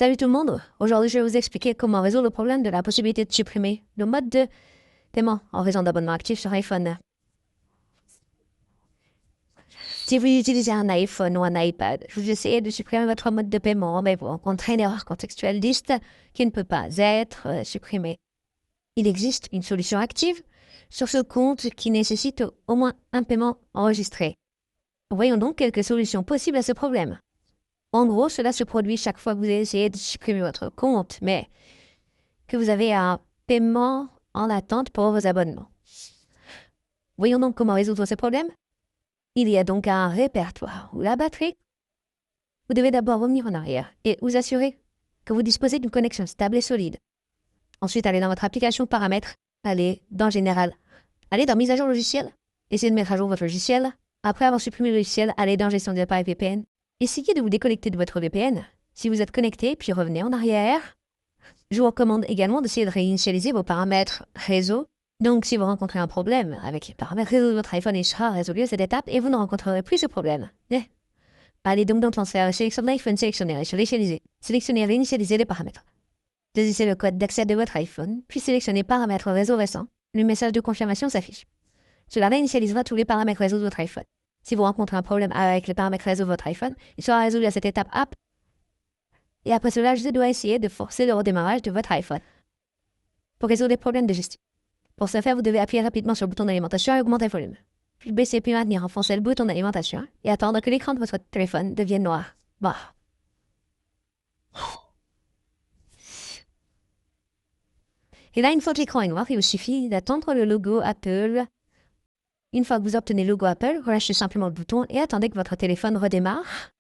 Salut tout le monde! Aujourd'hui, je vais vous expliquer comment résoudre le problème de la possibilité de supprimer le mode de paiement en raison d'abonnement actif sur iPhone. Si vous utilisez un iPhone ou un iPad, vous essayez de supprimer votre mode de paiement, mais vous rencontrez une erreur contextuelle liste qui ne peut pas être supprimée. Il existe une solution active sur ce compte qui nécessite au moins un paiement enregistré. Voyons donc quelques solutions possibles à ce problème. En gros, cela se produit chaque fois que vous essayez de supprimer votre compte, mais que vous avez un paiement en attente pour vos abonnements. Voyons donc comment résoudre ce problème. Il y a donc un répertoire ou la batterie. Vous devez d'abord revenir en arrière et vous assurer que vous disposez d'une connexion stable et solide. Ensuite, allez dans votre application paramètres, allez dans Général, allez dans Mise à jour logiciel, essayez de mettre à jour votre logiciel. Après avoir supprimé le logiciel, allez dans Gestion des appareils VPN. Essayez de vous déconnecter de votre VPN. Si vous êtes connecté, puis revenez en arrière. Je vous recommande également d'essayer de réinitialiser vos paramètres réseau. Donc, si vous rencontrez un problème avec les paramètres réseau de votre iPhone, il sera résolu à cette étape et vous ne rencontrerez plus ce problème. Allez donc dans le transfert, sélectionnez l'iPhone, sélectionnez réinitialiser. Sélectionnez réinitialiser les paramètres. Saisissez le code d'accès de votre iPhone, puis sélectionnez paramètres réseau récent. Le message de confirmation s'affiche. Cela réinitialisera tous les paramètres réseau de votre iPhone. Si vous rencontrez un problème avec les paramètres réseau de votre iPhone, il sera résolu à cette étape app. Et après cela, je dois essayer de forcer le redémarrage de votre iPhone pour résoudre les problèmes de gestion. Pour ce faire, vous devez appuyer rapidement sur le bouton d'alimentation et augmenter le volume. Puis baisser puis maintenir, enfoncer le bouton d'alimentation et attendre que l'écran de votre téléphone devienne noir. Bon. Et là, une fois que l'écran est noir, il vous suffit d'attendre le logo Apple. Une fois que vous obtenez le logo Apple, relâchez simplement le bouton et attendez que votre téléphone redémarre.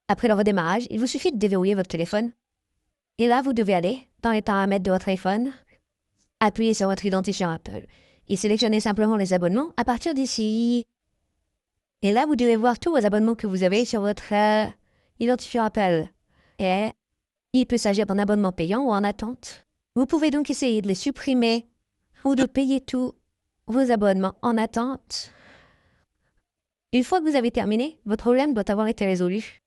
Après le redémarrage, il vous suffit de déverrouiller votre téléphone. Et là, vous devez aller dans les paramètres de votre iPhone, appuyer sur votre identifiant Apple et sélectionner simplement les abonnements à partir d'ici. Et là, vous devez voir tous vos abonnements que vous avez sur votre identifiant Apple. Et il peut s'agir d'un abonnement payant ou en attente. Vous pouvez donc essayer de les supprimer ou de payer tous vos abonnements en attente. Une fois que vous avez terminé, votre problème doit avoir été résolu.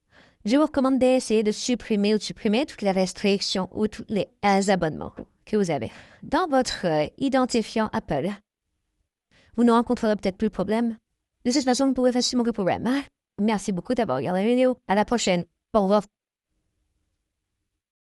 Je vous recommande d'essayer de supprimer ou de supprimer toutes les restrictions ou tous les abonnements que vous avez dans votre identifiant Apple. Vous ne rencontrerez peut-être plus de problème. De cette façon, vous pourrez facilement le problème. Merci beaucoup d'avoir regardé la vidéo. À la prochaine. Au revoir.